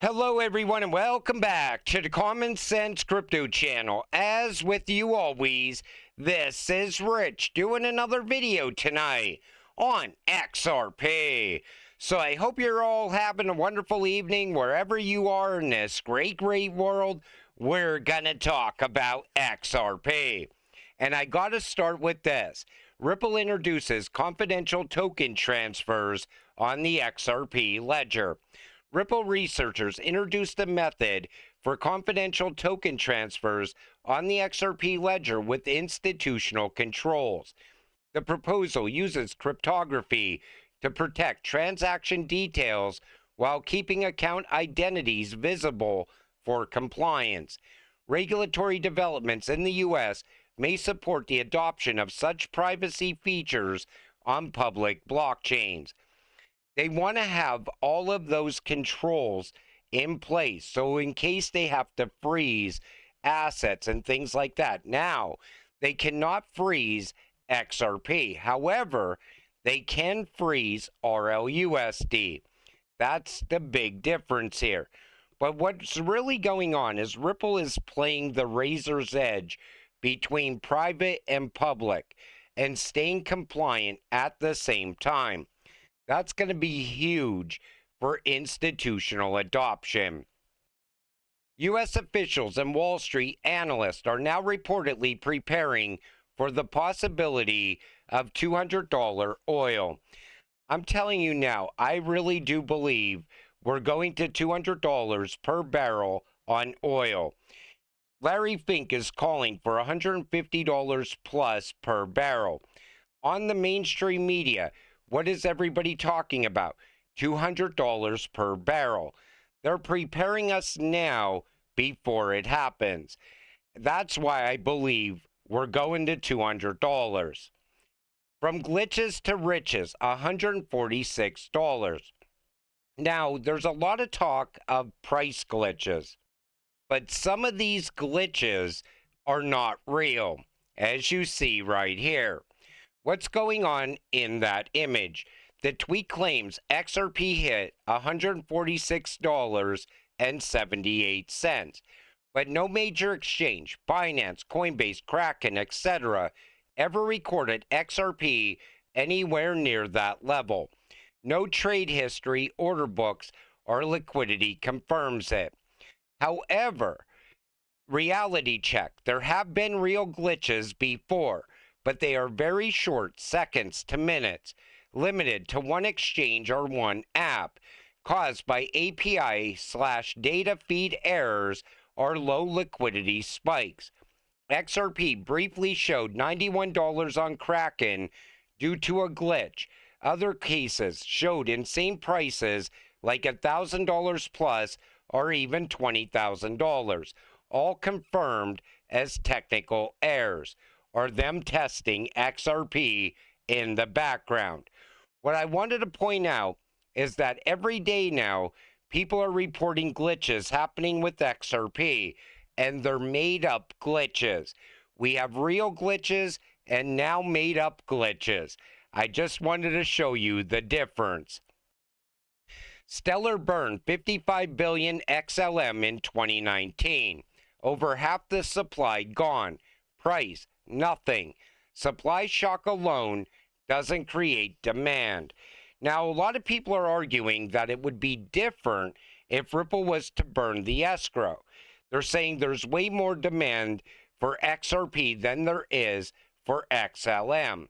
Hello, everyone, and welcome back to the Common Sense Crypto channel. As with you always, this is Rich doing another video tonight on XRP. So I hope you're all having a wonderful evening wherever you are in this great world. We're going to talk about XRP. And I got to start with this. Ripple introduces confidential token transfers on the XRP ledger. Ripple researchers introduced a method for confidential token transfers on the XRP ledger with institutional controls. The proposal uses cryptography to protect transaction details while keeping account identities visible for compliance. Regulatory developments in the U.S. may support the adoption of such privacy features on public blockchains. They want to have all of those controls in place. So in case they have to freeze assets and things like that. Now, they cannot freeze XRP. However, they can freeze RLUSD. That's the big difference here. But what's really going on is Ripple is playing the razor's edge between private and public and staying compliant at the same time. That's going to be huge for institutional adoption. U.S. officials and Wall Street analysts are now reportedly preparing for the possibility of $200 oil. I'm telling you now, I really do believe we're going to $200 per barrel on oil. Larry Fink is calling for $150 plus per barrel. On the mainstream media, what is everybody talking about? $200 per barrel. They're preparing us now before it happens. That's why I believe we're going to $200. From glitches to riches, $146. Now, there's a lot of talk of price glitches, but some of these glitches are not real, as you see right here. What's going on in that image? The tweet claims XRP hit $146.78, but no major exchange, Binance, Coinbase, Kraken, etc., ever recorded XRP anywhere near that level. No trade history, order books, or liquidity confirms it. However, reality check, there have been real glitches before, but they are very short, seconds to minutes, limited to one exchange or one app, caused by API/data feed errors or low liquidity spikes. XRP briefly showed $91 on Kraken due to a glitch. Other cases showed insane prices like $1,000 plus or even $20,000, all confirmed as technical errors, or them testing XRP in the background. What I wanted to point out is that every day now, people are reporting glitches happening with XRP, and they're made up glitches. We have real glitches and now made up glitches. I just wanted to show you the difference. Stellar burned 55 billion XLM in 2019. Over half the supply gone. Price, nothing. Supply shock alone doesn't create demand. Now, a lot of people are arguing that it would be different if Ripple was to burn the escrow. They're saying there's way more demand for XRP than there is for XLM.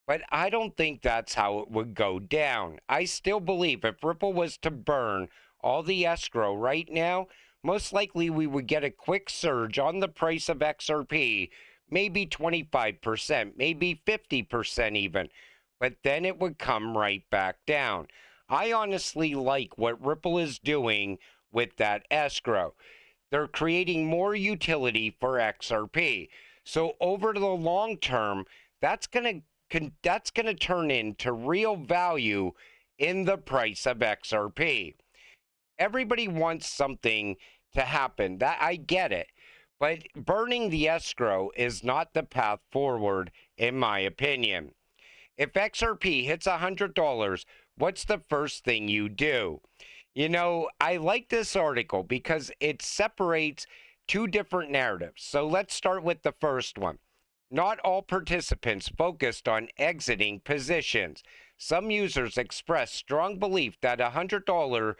But I don't think that's how it would go down. I still believe if Ripple was to burn all the escrow right now, most likely we would get a quick surge on the price of XRP, maybe 25%, maybe 50% even, but then it would come right back down. I honestly like what Ripple is doing with that escrow. They're creating more utility for XRP. So over the long term, that's going to turn into real value in the price of XRP. Everybody wants something to happen. That I get it. But burning the escrow is not the path forward, in my opinion. If XRP hits $100, what's the first thing you do? You know, I like this article because it separates two different narratives. So let's start with the first one. Not all participants focused on exiting positions. Some users expressed strong belief that $100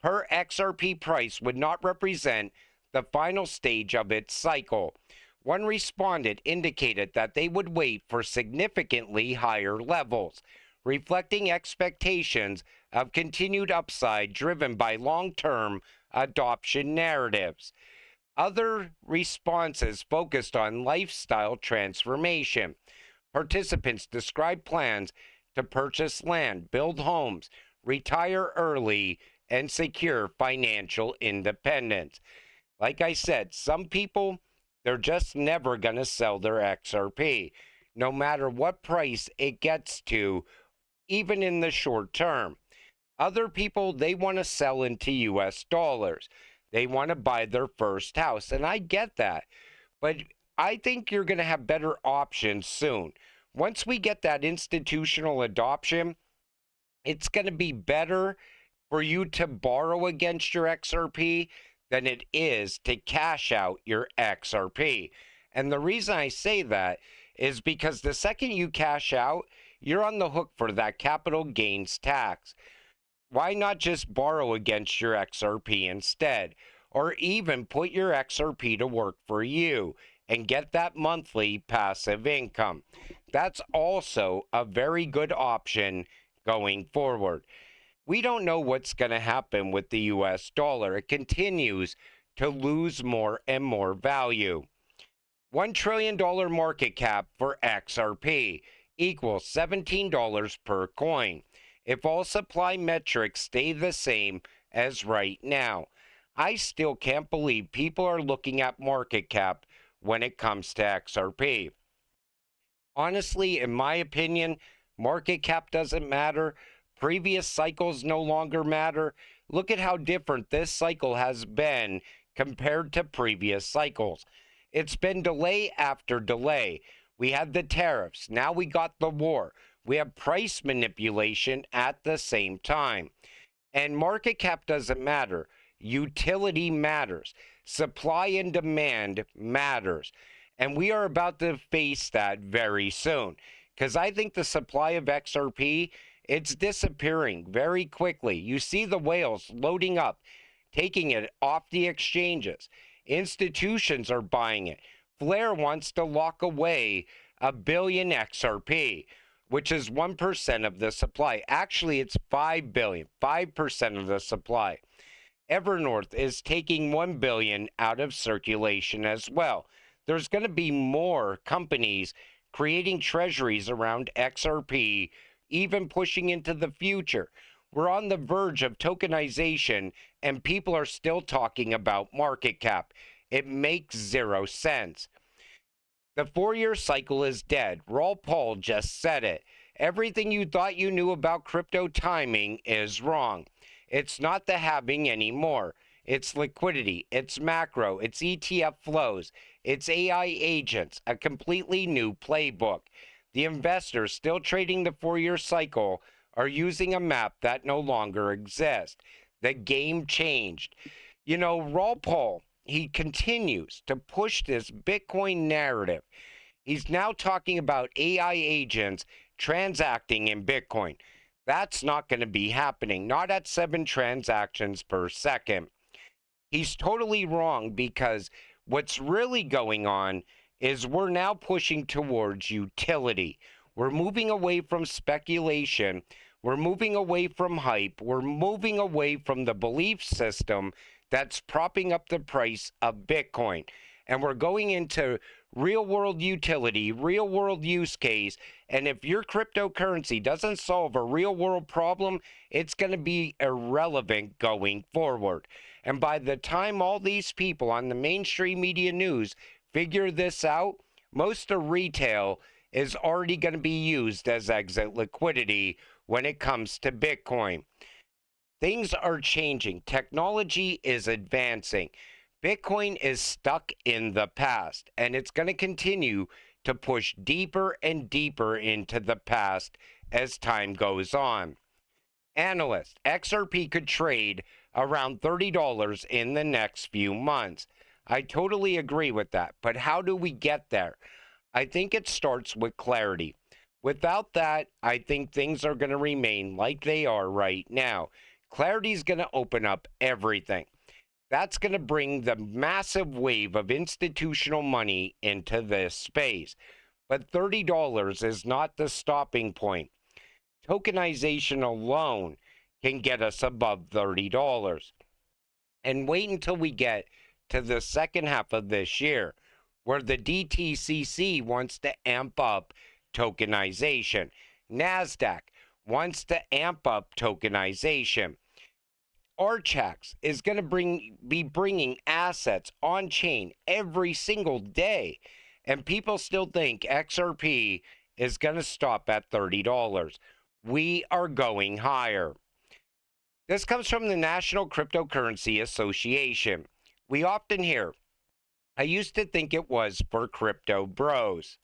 per XRP price would not represent the final stage of its cycle. One respondent indicated that they would wait for significantly higher levels, reflecting expectations of continued upside driven by long-term adoption narratives. Other responses focused on lifestyle transformation. Participants described plans to purchase land, build homes, retire early, and secure financial independence. Like I said, some people, they're just never going to sell their XRP, no matter what price it gets to, even in the short term. Other people, they want to sell into US dollars. They want to buy their first house. And I get that. But I think you're going to have better options soon. Once we get that institutional adoption, it's going to be better for you to borrow against your XRP than it is to cash out your XRP. And the reason I say that is because the second you cash out, you're on the hook for that capital gains tax. Why not just borrow against your XRP instead? Or even put your XRP to work for you and get that monthly passive income. That's also a very good option going forward. We don't know what's going to happen with the US dollar. It continues to lose more and more value. $1 trillion market cap for XRP equals $17 per coin. If all supply metrics stay the same as right now, I still can't believe people are looking at market cap when it comes to XRP. Honestly, in my opinion, market cap doesn't matter. Previous cycles no longer matter. Look at how different this cycle has been compared to previous cycles. It's been delay after delay. We had the tariffs. Now we got the war. We have price manipulation at the same time. And market cap doesn't matter. Utility matters. Supply and demand matters. And we are about to face that very soon. Because I think the supply of XRP, it's disappearing very quickly. You see the whales loading up, taking it off the exchanges. Institutions are buying it. Flair wants to lock away 1 billion XRP, which is 1% of the supply. Actually, it's 5 billion, 5% of the supply. Evernorth is taking 1 billion out of circulation as well. There's going to be more companies creating treasuries around XRP, even pushing into the future. We're on the verge of tokenization, and people are still talking about market cap. It makes zero sense. The 4-year cycle is dead. Raw Paul just said it. Everything you thought you knew about crypto timing is wrong. It's not the halving anymore. It's liquidity, it's macro, it's ETF flows, it's AI agents, a completely new playbook. The investors still trading the 4-year cycle are using a map that no longer exists. The game changed. You know, Raw Paul, he continues to push this Bitcoin narrative. He's now talking about AI agents transacting in Bitcoin. That's not going to be happening, not at 7 transactions per second. He's totally wrong because what's really going on is we're now pushing towards utility. We're moving away from speculation. We're moving away from hype. We're moving away from the belief system that's propping up the price of Bitcoin. And we're going into real world utility, real world use case. And if your cryptocurrency doesn't solve a real world problem, it's going to be irrelevant going forward. And by the time all these people on the mainstream media news figure this out, most of retail is already going to be used as exit liquidity when it comes to Bitcoin. Things are changing. Technology is advancing. Bitcoin is stuck in the past, and it's going to continue to push deeper and deeper into the past as time goes on. Analyst, XRP could trade around $30 in the next few months. I totally agree with that, but how do we get there? I think it starts with clarity. Without that, I think things are going to remain like they are right now. Clarity is going to open up everything. That's going to bring the massive wave of institutional money into this space. But $30 is not the stopping point. Tokenization alone can get us above $30. And wait until we get to the second half of this year, where the DTCC wants to amp up tokenization. NASDAQ wants to amp up tokenization. Archax is going to be bringing assets on chain every single day. And people still think XRP is going to stop at $30. We are going higher. This comes from the National Cryptocurrency Association. We often hear, I used to think it was for crypto bros.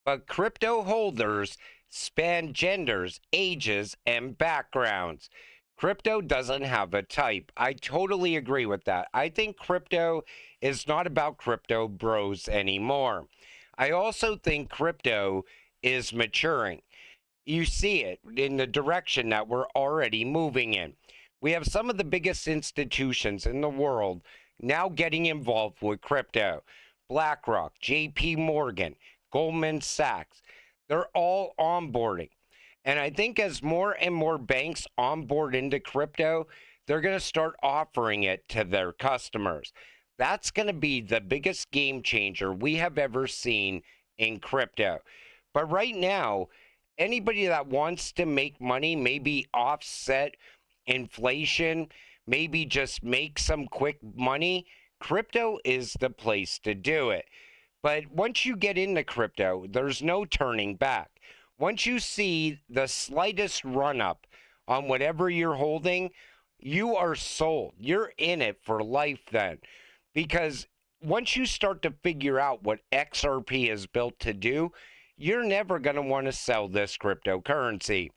But crypto holders span genders, ages, and backgrounds. Crypto doesn't have a type. I totally agree with that. I think crypto is not about crypto bros anymore. I also think crypto is maturing. You see it in the direction that we're already moving in. We have some of the biggest institutions in the world now getting involved with crypto. BlackRock, JP Morgan, Goldman Sachs, they're all onboarding. And I think as more and more banks onboard into crypto, they're going to start offering it to their customers. That's going to be the biggest game changer we have ever seen in crypto. But right now, anybody that wants to make money, maybe offset inflation, maybe just make some quick money, crypto is the place to do it. But once you get into crypto, there's no turning back. Once you see the slightest run up on whatever you're holding, you are sold. You're in it for life then. Because once you start to figure out what XRP is built to do, you're never going to want to sell this cryptocurrency.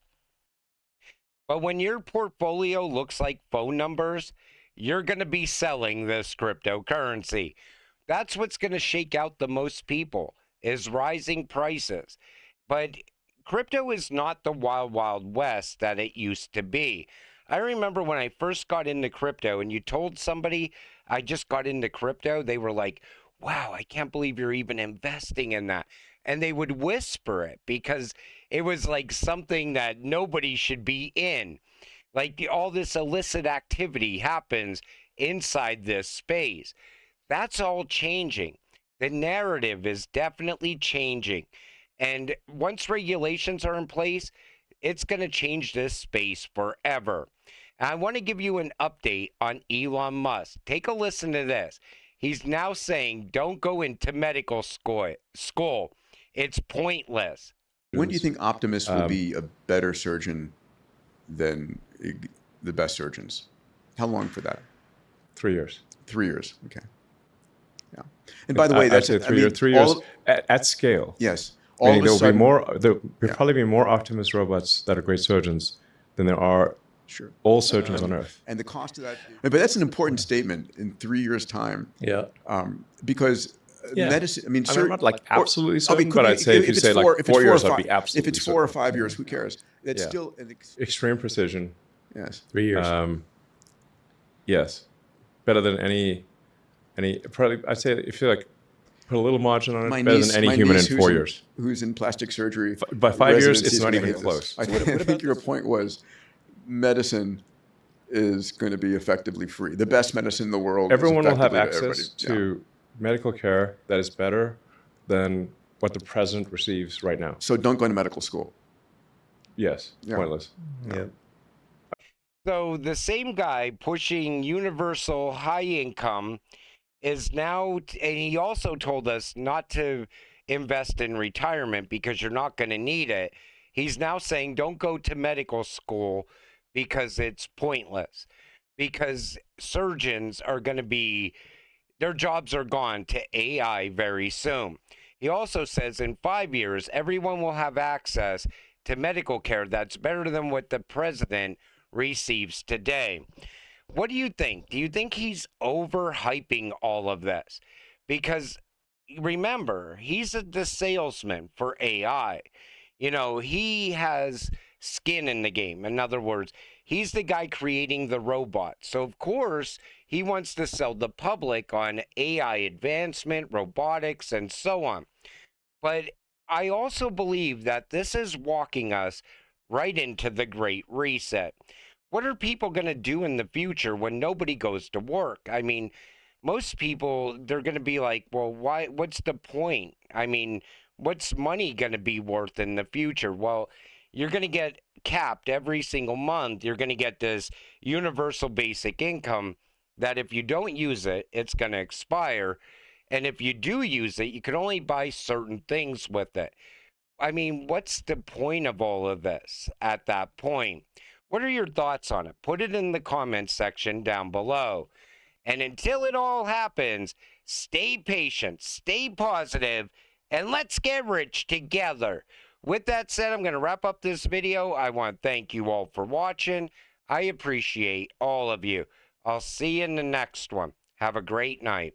But when your portfolio looks like phone numbers, you're going to be selling this cryptocurrency. That's what's going to shake out the most people, is rising prices. But crypto is not the wild, wild west that it used to be. I remember when I first got into crypto and you told somebody I just got into crypto, they were like, wow, I can't believe you're even investing in that. And they would whisper it because it was like something that nobody should be in. Like all this illicit activity happens inside this space. That's all changing. The narrative is definitely changing. And once regulations are in place, it's going to change this space forever. And I want to give you an update on Elon Musk. Take a listen to this. He's now saying, don't go into medical school. It's pointless. When do you think Optimus will be a better surgeon than the best surgeons? How long for that? 3 years. 3 years. Okay. Yeah. And by the way, that's 3 years. 3 years at scale. Yes. Meaning there will be more. There will probably be more Optimus robots that are great surgeons than there are all surgeons on Earth. And the cost of that. But that's an important statement in 3 years' time. Yeah. Because medicine. I mean, I'm not like absolutely certain, but I'd say if you say like 4 years, I'd be absolutely. If it's 4 or 5 years, who cares? That's still an extreme precision. Yes. 3 years. Yes. Better than any. Probably, I'd say if you like put a little margin on it, better than any human in 4 years. Who's in plastic surgery? By 5 years, it's not even close. I think your point was medicine is going to be effectively free. The best medicine in the world. Everyone will have access to medical care that is better than what the president receives right now. So don't go to medical school. Yes, pointless. Yeah. So the same guy pushing universal high income is now, and he also told us not to invest in retirement because you're not going to need it. He's now saying don't go to medical school because it's pointless, because surgeons are going to be, their jobs are gone to AI very soon. He also says in 5 years, everyone will have access to medical care that's better than what the president receives today. What do you think? Do you think he's overhyping all of this? Because remember, he's the salesman for AI. You know, he has skin in the game. In other words, he's the guy creating the robot. So, of course, he wants to sell the public on AI advancement, robotics, and so on. But I also believe that this is walking us right into the Great Reset. What are people going to do in the future when nobody goes to work? I mean, most people, they're going to be like, well, why? What's the point? I mean, what's money going to be worth in the future? Well, you're going to get capped every single month. You're going to get this universal basic income that if you don't use it, it's going to expire. And if you do use it, you can only buy certain things with it. I mean, what's the point of all of this at that point? What are your thoughts on it? Put it in the comments section down below. And until it all happens, stay patient, stay positive, and let's get rich together. With that said, I'm going to wrap up this video. I want to thank you all for watching. I appreciate all of you. I'll see you in the next one. Have a great night.